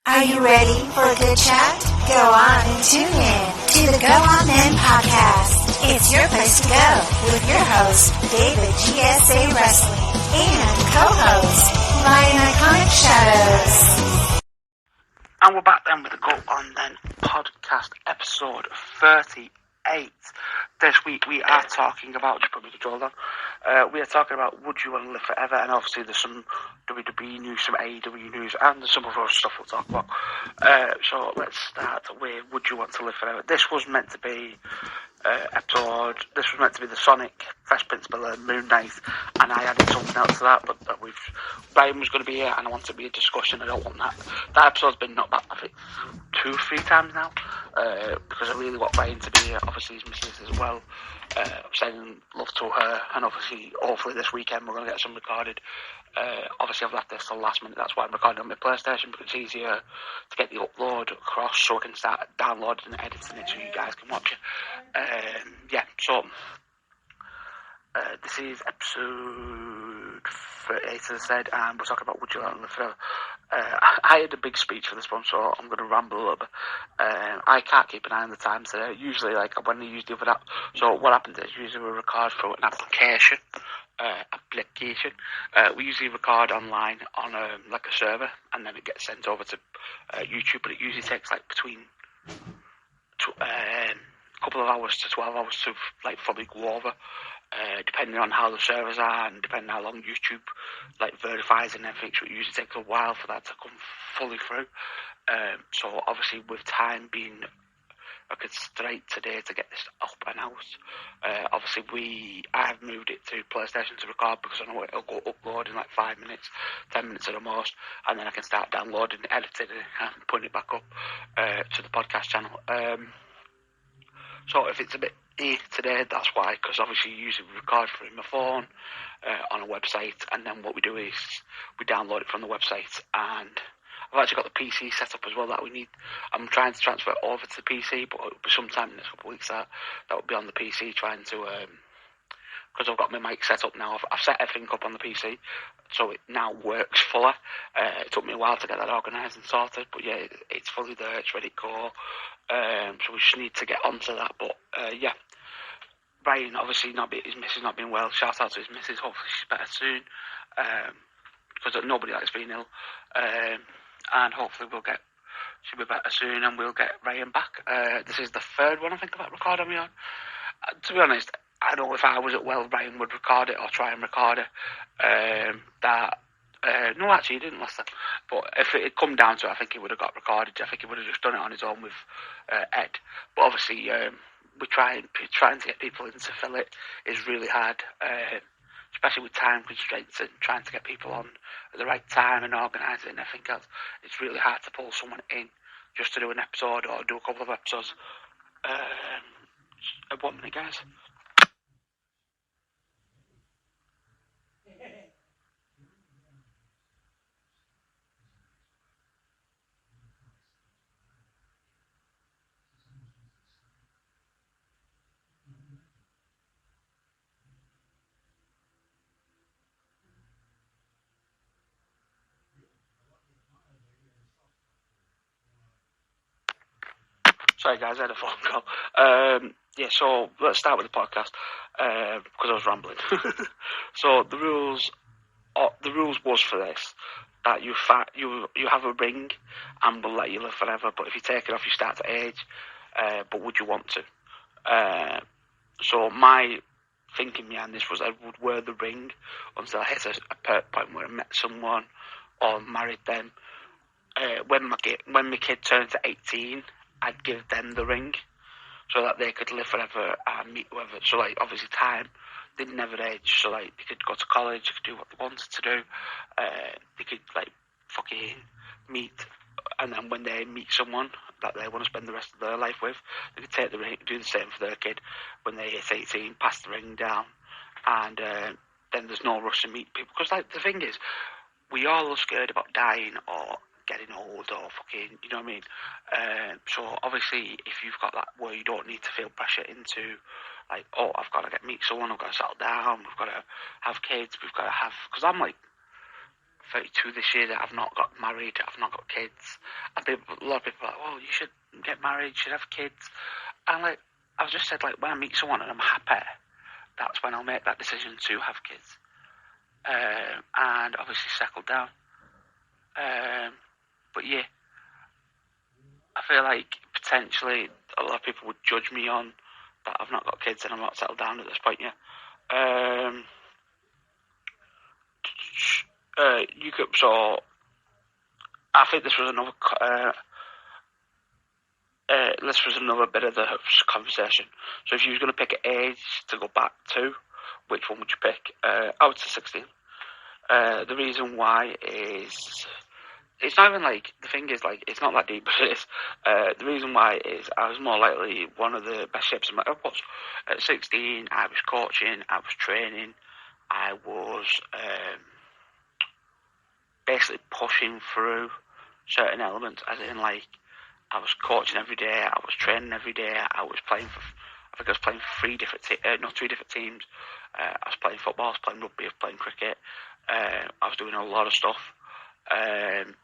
Are you ready for a good chat? Go on and tune in to the Go On Then podcast. It's your place to go with your host, David GSA Wrestling, and co-host, Ryan Iconic Shadows. And we're back then with the Go On Then podcast, episode 38. This week we are talking about, just put me control down, we are talking about Would You Want to Live Forever, and obviously there's some WWE news, some AEW news, and there's some other stuff we'll talk about. So let's start with Would You Want to Live Forever. This was meant to be this was meant to be the Sonic, Fresh Prince of Bel-Air, Moon Knight, and I added something else to that, but Brian was going to be here, and I want it to be a discussion. I don't want that. That episode's been knocked back, I think, 2-3 times now, because I really want Brian to be here, obviously his missus as well. Sending love to her, and obviously, hopefully this weekend we're going to get some recorded. Obviously I've left this till last minute, that's why I'm recording on my PlayStation, because it's easier to get the upload across so I can start downloading and editing it so you guys can watch it. This is episode 38, as I said, and we're talking about Would You Like to Live Forever. I had a big speech for this one, so I'm going to ramble a little bit. I can't keep an eye on the time today. Usually, like when I use the other app, so what happens is usually we record through an application. We usually record online on a server, and then it gets sent over to YouTube. But it usually takes like between a couple of hours to 12 hours to fully go over. Depending on how the servers are and depending on how long YouTube verifies and everything, so it usually takes a while for that to come fully through. So obviously with time being a constraint today to get this up and out, obviously I've moved it to PlayStation to record because I know it'll go upload in 5 minutes, 10 minutes at the most, and then I can start downloading, editing it and putting it back up to the podcast channel. So if it's a bit today, that's why, because obviously usually we record from my phone on a website, and then what we do is we download it from the website, and I've actually got the PC set up as well that we need. I'm trying to transfer it over to the PC, but it'll be sometime in the next couple of weeks that will be on the PC, trying to, because I've got my mic set up now, I've set everything up on the PC, so it now works fully. It took me a while to get that organised and sorted, but yeah, it's fully there, it's ready to go. So we just need to get onto that, but Brian, obviously his missus not being well. Shout out to his missus, hopefully she's better soon, because nobody likes being ill, and hopefully she'll be better soon, and we'll get Ryan back. This is the third one I think about recording me on. To be honest, I know if I was at well, Ryan would record it or try and record it. No, actually, he didn't last time. But if it had come down to it, I think he would have got recorded. I think he would have just done it on his own with Ed. But obviously, we're trying to get people in to fill it is really hard, especially with time constraints and trying to get people on at the right time and organise it and everything else. It's really hard to pull someone in just to do an episode or do a couple of episodes. 1 minute, guys. Sorry guys, I had a phone call. So let's start with the podcast, because I was rambling. So the rules was for this, that you have a ring and we'll let you live forever, but if you take it off you start to age, but would you want to? So my thinking behind this was I would wear the ring until I hit a point where I met someone or married them. When my kid turned to 18, I'd give them the ring so that they could live forever and meet whoever. So obviously time, they never age. So they could go to college, they could do what they wanted to do. They could fucking meet, and then when they meet someone that they want to spend the rest of their life with, they could take the ring, do the same for their kid when they hit 18, pass the ring down, and then there's no rush to meet people. Because the thing is, we all are scared about dying or getting old or fucking, you know what I mean? So obviously, if you've got that where you don't need to feel pressure into, I've got to meet someone, I've got to settle down, we've got to have kids, we've got to have, because I'm 32 this year, that I've not got married, I've not got kids. I a lot of people are like, well, you should get married, you should have kids. And like, I've just said, like, when I meet someone and I'm happy, that's when I'll make that decision to have kids. And obviously settle down. But yeah, I feel like potentially a lot of people would judge me on that I've not got kids and I'm not settled down at this point yet. You could, so I think this was another bit of the conversation. So if you was going to pick an age to go back to, which one would you pick? I would say 16. The reason why is, it's not even like, the thing is, like, it's not that deep, but it is. The reason why is I was more likely one of the best shapes of my was. At 16, I was coaching, I was training, I was basically pushing through certain elements, as in, like, I was coaching every day, I was training every day, I was playing for, I think I was playing for three different teams. I was playing football, I was playing rugby, I was playing cricket. I was doing a lot of stuff. And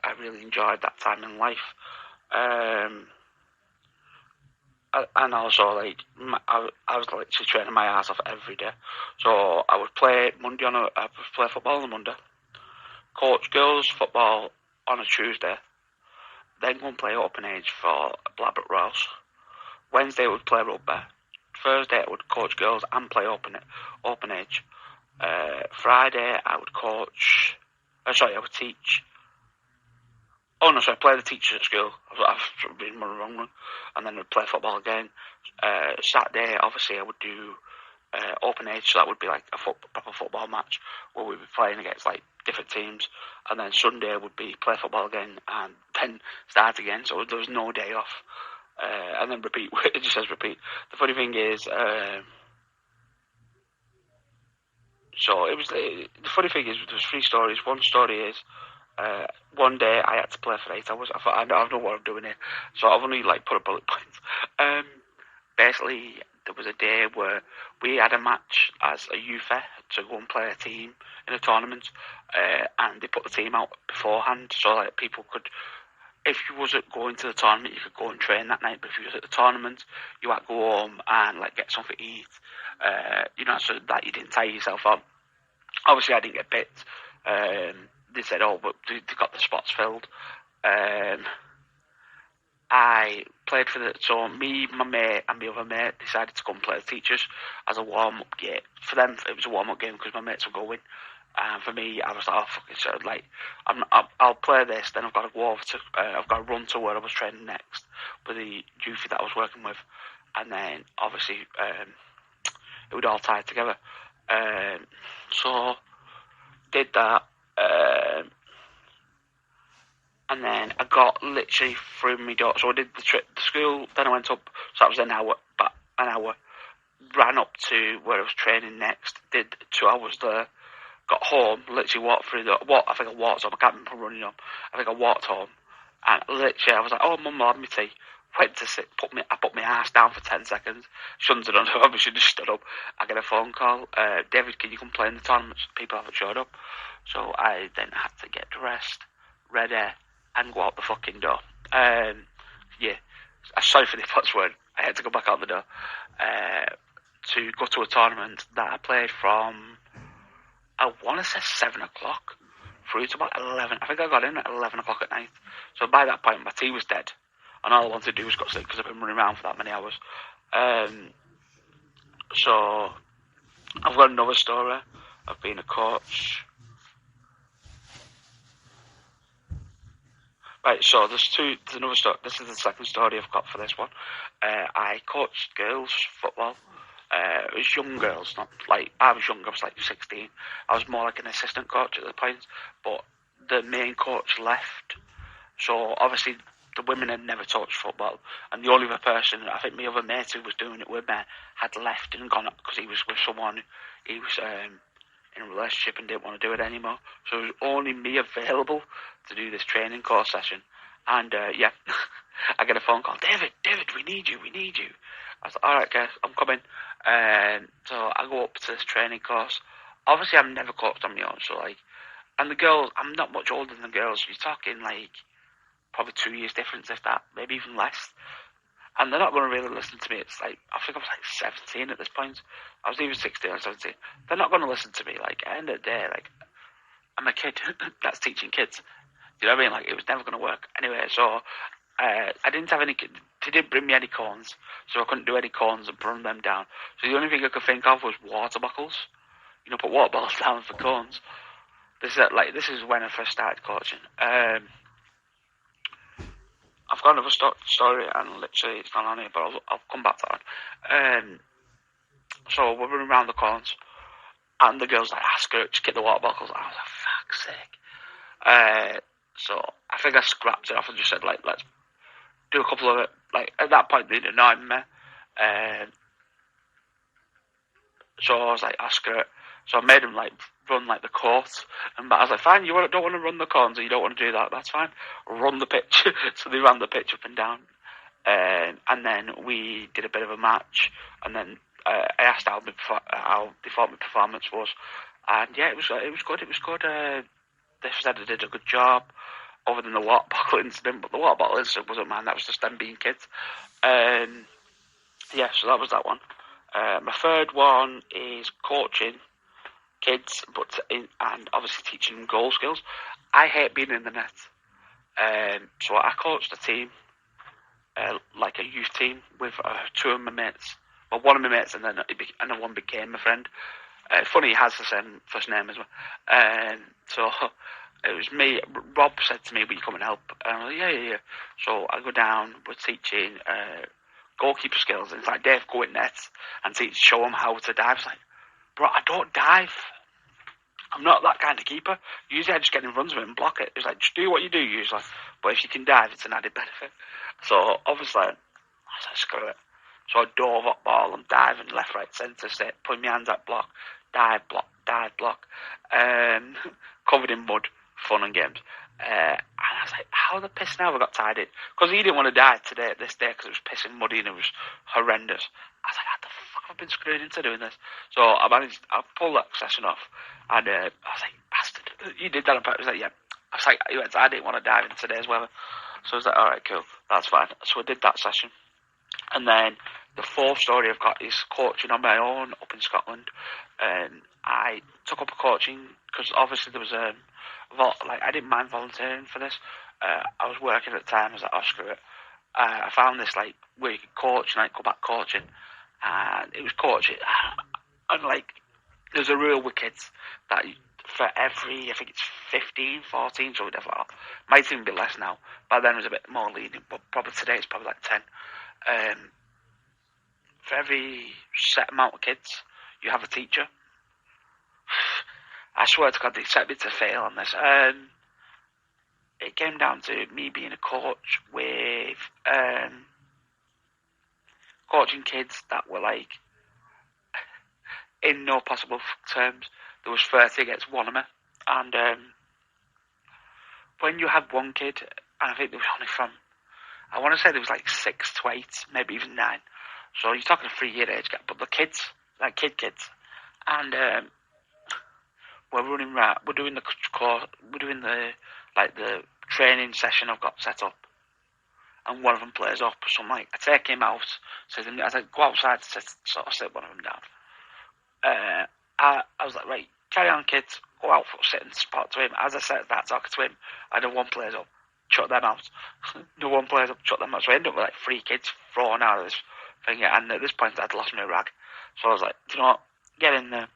I really enjoyed that time in life. And also, like, I was literally training my ass off every day. So I would play football on a Monday, coach girls football on a Tuesday, then go and play open age for Blackbrook Royals. Wednesday I would play rugby. Thursday I would coach girls and play open age. Friday I would coach. I would teach. Oh no, so I play the teachers at school. I've been wrong one, and then I'd play football again. Saturday, obviously, I would do open age, so that would be like a proper football match where we'd be playing against like different teams. And then Sunday would be play football again, and then start again. So there was no day off, and then repeat. It just says repeat. The funny thing is, so it was. The funny thing is, there's 3 stories. One story is, one day I had to play for 8 hours. I thought, I don't know what I'm doing here, so I've only like put a bullet points. Basically, there was a day where we had a match as a UFA to go and play a team in a tournament, and they put the team out beforehand, so like people could, if you wasn't going to the tournament, you could go and train that night. But if you was at the tournament, you had to go home and like get something to eat, so that you didn't tie yourself up. Obviously, I didn't get bits. They said, oh, but they got the spots filled. I played so me, my mate, and my other mate decided to go and play the teachers as a warm-up game. For them, it was a warm-up game because my mates were going. And for me, I was like, oh, fucking shit, like, I'll play this, then I've got to go over to, I've got to run to where I was training next with the youth that I was working with. And then, obviously, it would all tie together. So, did that. And then I got literally through my door. So I did the school, then I went up, so that was an hour, ran up to where I was training next, did 2 hours there, got home, literally walked through I think I walked home, I can't remember running up, I think I walked home, and literally I was like, oh mum, I'll have my tea, went to sit, I put my ass down for 10 seconds, shouldn't have done it, I should have stood up. I get a phone call, David, can you come play in the tournament? People haven't showed up. So I then had to get dressed, ready, and go out the fucking door. Sorry for the first word. I had to go back out the door to go to a tournament that I played from, I want to say 7 o'clock through to about 11. I think I got in at 11 o'clock at night. So by that point, my tea was dead. And all I wanted to do was go to sleep because I've been running around for that many hours. So I've got another story of being a coach. Right, so there's another story. This is the second story I've got for this one. I coached girls football. It was young girls, not like, I was young, I was like 16. I was more like an assistant coach at the point, but the main coach left. So obviously the women had never touched football, and the only other person, I think my other mate who was doing it with me, had left and gone up because he was with someone, he was in a relationship and didn't want to do it anymore. So it was only me available to do this training course session. And I get a phone call, David, we need you. I was like, alright guys, I'm coming. So I go up to this training course. Obviously I've never coached on my own, so like, and the girls, I'm not much older than the girls. You're talking like probably 2 years difference, if that, maybe even less. And they're not going to really listen to me. It's like, I think I was like 17 at this point. I was either 16 or 17. They're not going to listen to me. Like, at the end of the day, like, I'm a kid that's teaching kids. You know what I mean? Like, it was never going to work. Anyway, so I didn't have any. They didn't bring me any cones, so I couldn't do any cones and run them down. So the only thing I could think of was water bottles. You know, put water bottles down for cones. This is when I first started coaching. I've got another story, and literally it's not on here, but I'll come back to that. So we're running around the cones, and the girl's like, screw it, just get the water bottles. I was like, fuck's sake. So I think I scrapped it off and just said, like, let's do a couple of it. Like, at that point, they didn't know me. So I was like, screw it. So I made them, like, run, like, the court. And I was like, fine, you don't want to run the cones, or you don't want to do that, that's fine. Run the pitch. So they ran the pitch up and down. And then we did a bit of a match. And then I asked how they thought my performance was. And, yeah, it was good. It was good. They said I did a good job, other than the water bottle incident. But the water bottle incident wasn't mine. That was just them being kids. Yeah, so that was that one. My third one is coaching kids, and obviously teaching them goal skills. I hate being in the net. So I coached a team, like a youth team, with two of my mates. Well, one of my mates, and then one became my friend. Funny, he has the same first name as well. So it was me. Rob said to me, "Will you come and help?" And I was like, yeah. So I go down. We're teaching goalkeeper skills, and it's like, Dave, go in nets and show them how to dive. It's like, bro, I don't dive. I'm not that kind of keeper. Usually I just get in front of it and block it. It's like, just do what you do usually. But if you can dive, it's an added benefit. So obviously, I was like, screw it. So I dove up ball and diving left, right, centre, putting my hands up, block, dive, block. Covered in mud, fun and games. And I was like, how the piss now have I got tied in? Because he didn't want to dive this day, because it was pissing muddy and it was horrendous. I was like, how the fuck have I been screwed into doing this? So I pulled that session off, and I was like, bastard, you did that on purpose. He was like, yeah. I was like, I didn't want to dive in today's weather. So I was like, alright, cool, that's fine. So I did that session. And then the fourth story I've got is coaching on my own up in Scotland. I took up a coaching because obviously there was I didn't mind volunteering for this. I was working at the time. I was like, screw it. I found this like where you could coach and go back coaching, and it was coaching. And like there's a rule with kids that for every, I think it's 15, 14, so whatever, might even be less now. By then it was a bit more lenient, but probably today it's probably like 10. For every set amount of kids, you have a teacher. I swear to God, they set me to fail on this. It came down to me being a coach with coaching kids that were like, in no possible terms, there was 30 against one of me. And when you have one kid, and I think there was only from, I want to say there was like 6 to 8, maybe even 9. So you're talking a 3-year age gap, but the kids, like kids, and we're running around. We're doing the course. We're doing the training session I've got set up, and one of them plays up. So I'm like, I take him out. So I said, go outside to sit one of them down. I was like, right, carry on, kids. Go out, sit and spot to him. As I said that, talking to him, I know one plays up. Shut them out. No one plays up, shut them out. So I ended up with like 3 kids thrown out of this thing. And at this point, I'd lost my rag. So I was like, do you know what? Get in there.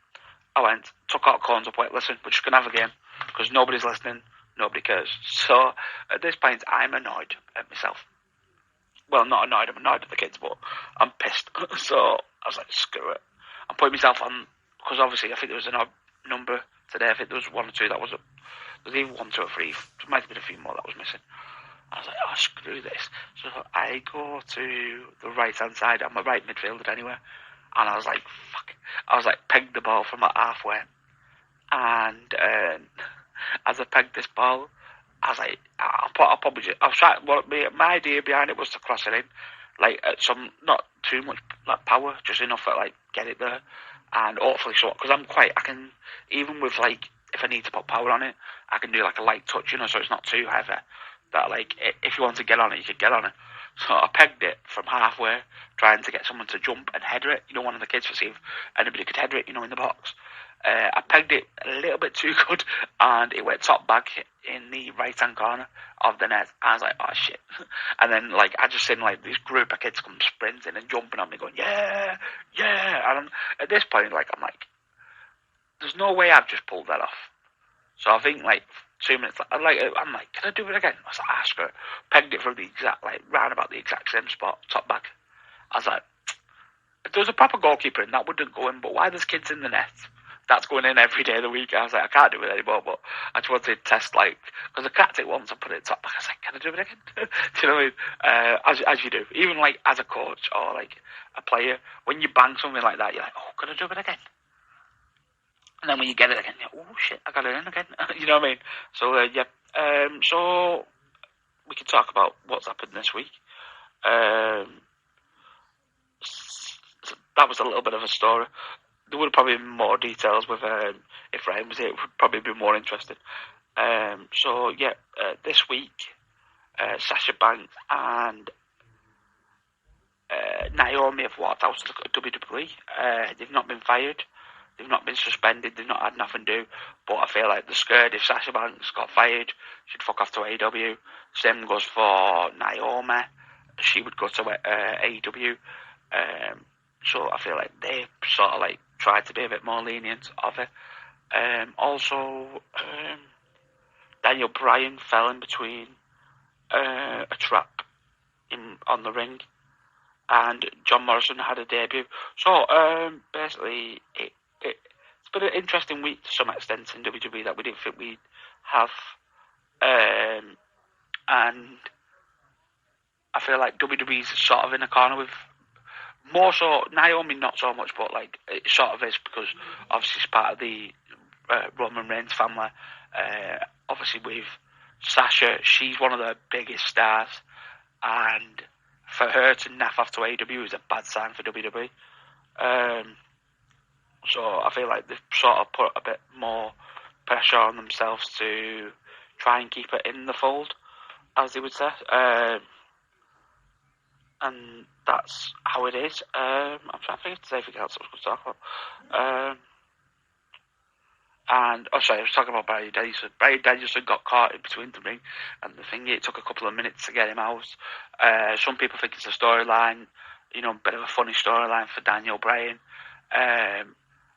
I went, took out cones up, wait, listen, we're just going to have a game. Because nobody's listening, nobody cares. So at this point, I'm annoyed at myself. Well, not annoyed, I'm annoyed at the kids, but I'm pissed. So I was like, screw it. I put myself on, because obviously I think there was an odd number today. I think there was 1 or 2 that was up. There was even 1, 2 or 3. There might have been a few more that was missing. I was like, screw this. So I go to the right-hand side. I'm a right midfielder anyway. And I was like, fuck. I was like, pegged the ball from about halfway. And as I pegged this ball, I was like, my idea behind it was to cross it in. Like, at some, not too much like power, just enough to like get it there. And hopefully, because I can, even with like, if I need to put power on it, I can do like a light touch, so it's not too heavy. that, like, if you want to get on it, you could get on it. So I pegged it from halfway, trying to get someone to jump and header it. One of the kids, to see if anybody could header it, in the box. I pegged it a little bit too good, and it went top back in the right-hand corner of the net. I was like, oh, shit. And then, like, I just seen, like, this group of kids come sprinting and jumping on me, going, yeah, yeah. And at this point, like, I'm like, there's no way I've just pulled that off. So I think, like, 2 minutes, I'm like, can I do it again? I was like, screw it. Pegged it from the exact, like, round about the exact same spot, top back. I was like, if there was a proper goalkeeper in, that wouldn't go in, but why there's kids in the net? That's going in every day of the week. I was like, I can't do it anymore, but I just wanted to test, like, because I cracked it once and put it top back. I was like, can I do it again? Do you know what I mean? As you do. Even, like, as a coach or, like, a player, when you bang something like that, you're like, oh, can I do it again? And then when you get it again, you're like, oh, shit, I got it in again. You know what I mean? So, yeah. So, we can talk about what's happened this week. That was a little bit of a story. There would have probably been more details with if Ryan was here. It would probably be more interesting. So, yeah, this week, Sasha Banks and Naomi have walked out of WWE. They've not been fired. They've not been suspended. They've not had nothing to do. But I feel like they're scared if Sasha Banks got fired, she'd fuck off to AEW. Same goes for Naomi. She would go to AEW. So I feel like they sort of like tried to be a bit more lenient of it. Also, Daniel Bryan fell in between a trap on the ring, and John Morrison had a debut. So basically, it's been an interesting week to some extent in WWE that we didn't think we'd have. And I feel like WWE's sort of in a corner with more so Naomi, not so much, but like it sort of is, because obviously it's part of the Roman Reigns family. Obviously with Sasha, she's one of the biggest stars, and for her to naff off to AEW is a bad sign for WWE. So I feel like they've sort of put a bit more pressure on themselves to try and keep it in the fold, as they would say. And that's how it is. I'm trying to think if there's anything else I was going to talk about. I was talking about Bryan Danielson. Bryan Danielson got caught in between the ring and the thing. It took a couple of minutes to get him out. Some people think it's a storyline, a bit of a funny storyline for Daniel Bryan.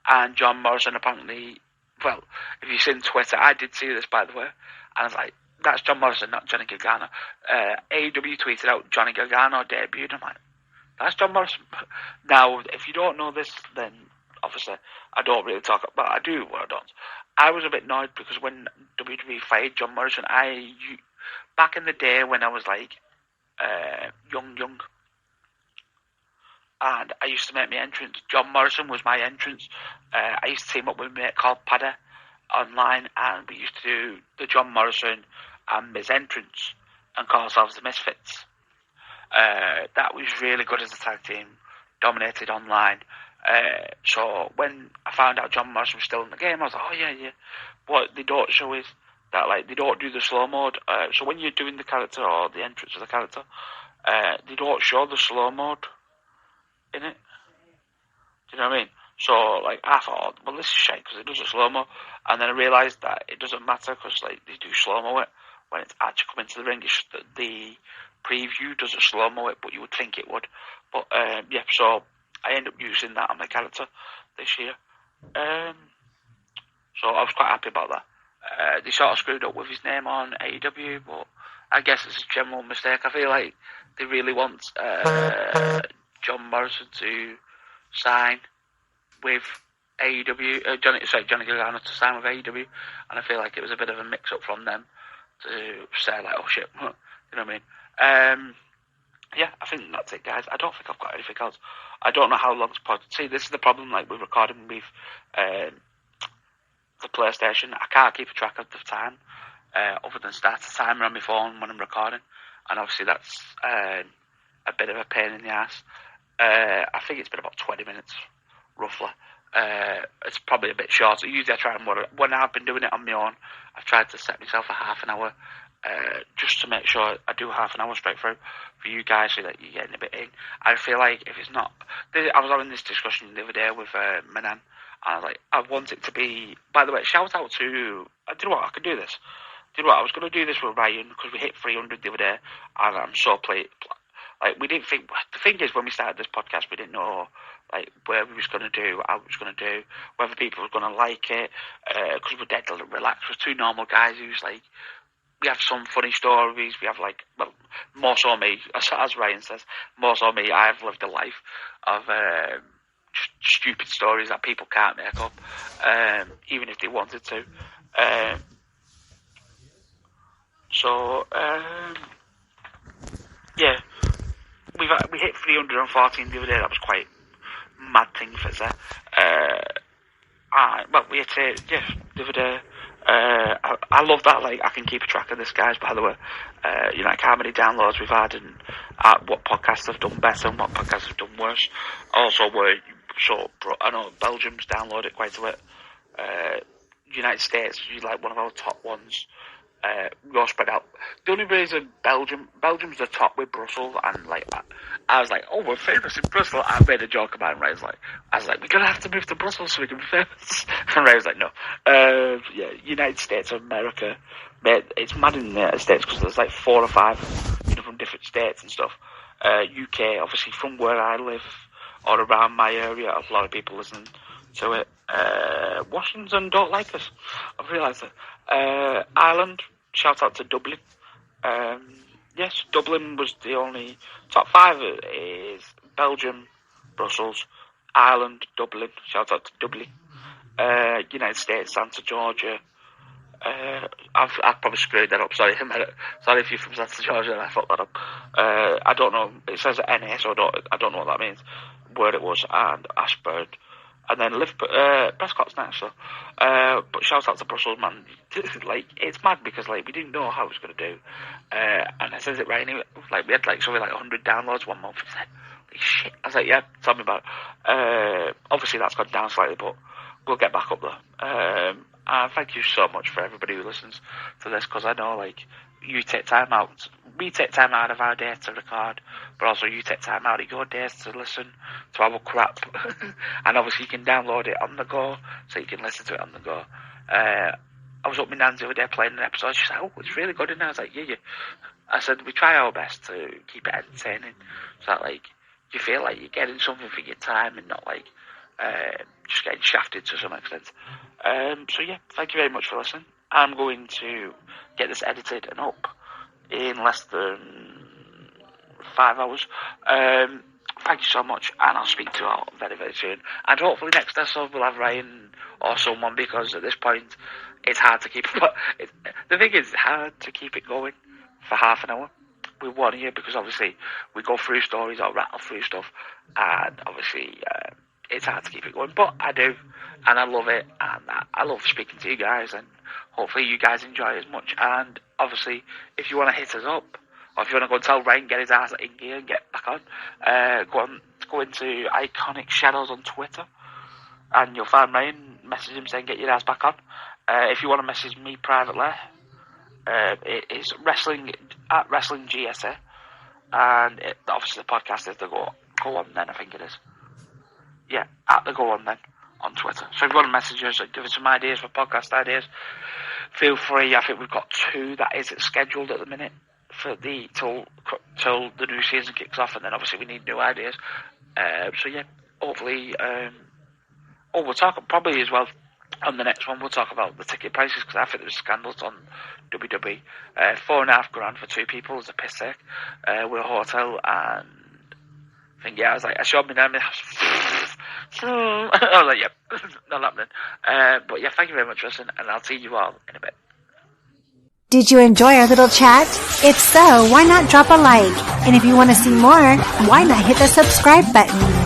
And John Morrison apparently, well, if you've seen Twitter, I did see this, by the way, and I was like, that's John Morrison, not Johnny Gargano. AEW tweeted out Johnny Gargano debuted. I'm like, that's John Morrison. Now, if you don't know this, then obviously I don't really talk about, but I do what I don't. I was a bit annoyed because when WWE fired John Morrison, back in the day when I was like young, and I used to make my entrance, John Morrison was my entrance. I used to team up with a mate called Paddy online, and we used to do the John Morrison and Miz entrance and call ourselves the Misfits. That was really good as a tag team, dominated online. So when I found out John Morrison was still in the game, I was like, oh yeah. What they don't show is that, like, they don't do the slow mode. So when you're doing the character or the entrance of the character, they don't show the slow mode in it. Do you know what I mean? So, like, I thought, well, this is shit because it does a slow mo, and then I realised that it doesn't matter because, like, they do slow mo it when it's actually coming to the ring. It's just that the preview doesn't slow mo it, but you would think it would. But yeah, so I ended up using that on my character this year. So I was quite happy about that. They sort of screwed up with his name on AEW, but I guess it's a general mistake. I feel like they really want John Morrison to sign with AEW, Johnny Gargano to sign with AEW, and I feel like it was a bit of a mix-up from them to say, like, oh shit, you know what I mean? Yeah, I think that's it, guys. I don't think I've got anything else. I don't know how long it's pod. See, this is the problem, like, with recording with the PlayStation. I can't keep a track of the time, other than start a timer on my phone when I'm recording, and obviously that's a bit of a pain in the ass. I think it's been about 20 minutes, roughly. It's probably a bit short. So usually I try and when I've been doing it on my own, I've tried to set myself a half an hour just to make sure I do half an hour straight through for you guys so that you're getting a bit in. I feel like if it's not... I was having this discussion the other day with Manan, and I was like, I want it to be... By the way, shout out to... Do you know what? I can do this. Do you know what? I was going to do this with Ryan because we hit 300 the other day, and I'm so pleased. Like, we didn't think... The thing is, when we started this podcast, we didn't know like where we was going to do, how we was going to do, whether people were going to like it, because we're dead relaxed. We're two normal guys who's like... We have some funny stories. We have like, well, more so me, as Ryan says, more so me. I've lived a life of stupid stories that people can't make up, even if they wanted to. Yeah, we hit 314 the other day. That was quite a mad thing for us. We hit it, the other day. I love that, like, I can keep a track of this, guys, by the way. Like how many downloads we've had and what podcasts have done better and what podcasts have done worse. Also, I know Belgium's downloaded quite a bit. United States is like one of our top ones. We're all spread out. The only reason Belgium's the top with Brussels, and like I was like, oh, we're famous in Brussels. I made a joke about it, and I was like, we're gonna have to move to Brussels so we can be famous. And Ray was like, no. United States of America, mate, it's mad in the United States because there's like 4 or 5, from different states and stuff. UK, obviously, from where I live or around my area, a lot of people listen to it. Washington don't like us. I've realised that. Ireland, shout out to Dublin. Yes, Dublin was the only top 5 is Belgium, Brussels, Ireland, Dublin. Shout out to Dublin. United States, Santa Georgia. I've probably screwed that up. Sorry if you're from Santa Georgia and I fucked that up. I don't know. It says NA, so I don't know what that means. Where it was, and Ashford. And then Prescott's next, so. But shout out to Brussels, man. Like, it's mad because, like, we didn't know how it was going to do. And it says it right anyway. Like, we had, like, something like 100 downloads one month. He said, like, shit. I was like, yeah, tell me about it. Obviously, that's gone down slightly, but we'll get back up there. And thank you so much for everybody who listens to this, because I know, like, you take time out. We take time out of our day to record, but also you take time out of your days to listen to our crap. And obviously you can download it on the go, so you can listen to it on the go. I was up with Nan's the other day playing an episode. She said, oh, it's really good. And I was like, yeah. I said, we try our best to keep it entertaining, so that, like, you feel like you're getting something for your time and not, like, just getting shafted to some extent. So yeah, thank you very much for listening. I'm going to get this edited and up in less than 5 hours. Thank you so much, and I'll speak to you all very, very soon. And hopefully next episode we'll have Ryan or someone, because at this point it's hard to keep it. The thing is, it's hard to keep it going for half an hour with one ear, because obviously we go through stories or rattle through stuff, and obviously it's hard to keep it going, but I do, and I love it, and I love speaking to you guys, and hopefully you guys enjoy it as much. And obviously, if you want to hit us up, or if you want to go and tell Ryan, get his ass in gear and get back on, go into Iconic Shadows on Twitter, and you'll find Ryan, message him saying get your ass back on. If you want to message me privately, it is WrestlingGSA, and obviously the podcast is the Go On Then, I think it is. Yeah, at the Go On Then on Twitter. So if you want to message us and give us some ideas for podcast ideas, feel free. I think we've got 2 that is scheduled at the minute for till the new season kicks off, and then obviously we need new ideas. So yeah, hopefully. We'll talk probably as well on the next one. We'll talk about the ticket prices, because I think there's scandals on WWE. $4,500 for 2 people is a piss take. With a hotel, and I think I showed me name. I was like, yep, not happening. But yeah, thank you very much for listening, and I'll see you all in a bit. Did you enjoy our little chat? If so, why not drop a like? And if you want to see more, why not hit the subscribe button?